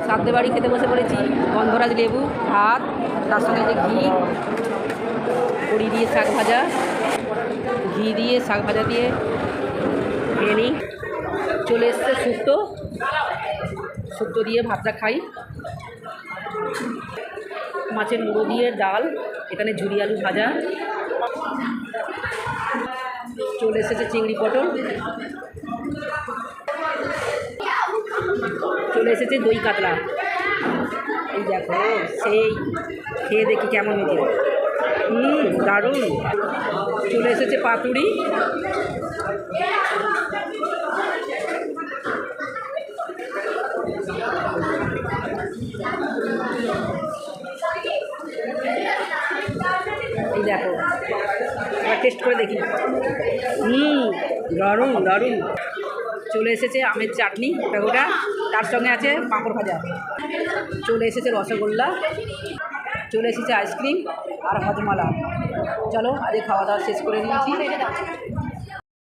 সাদ্দে বাড়ি খেতে বসে পড়েছি। গন্ধরাজ লেবু, ভাত, তার সঙ্গে যে ঘি, বড়ি দিয়ে শাক ভাজা, ঘি দিয়ে শাক ভাজা দিয়ে খেয়ে নিই। চলে এসছে শুক্তো, শুক্তো দিয়ে ভাতটা খাই। মাছের মুড়ো দিয়ে ডাল, এখানে ঝুরি আলু ভাজা, চলে এসেছে চিংড়ি পটল, চলে এসেছে দই কাতলা। এই দেখো, সেই খেয়ে দেখি কেমন হয়েছে। দারুণ। চলে এসেছে পাতুড়ি, এই দেখো, এবার টেস্ট করে দেখি। দারুণ দারুণ। চলে এসেছে আমের চাটনি গোটা গোটা, তার সঙ্গে আছে পাঁপড় ভাজা। চলে এসেছে রসগোল্লা, চলে এসেছে আইসক্রিম আর হজমালা। চলো আজকে খাওয়া দাওয়া শেষ করে নিয়েছি।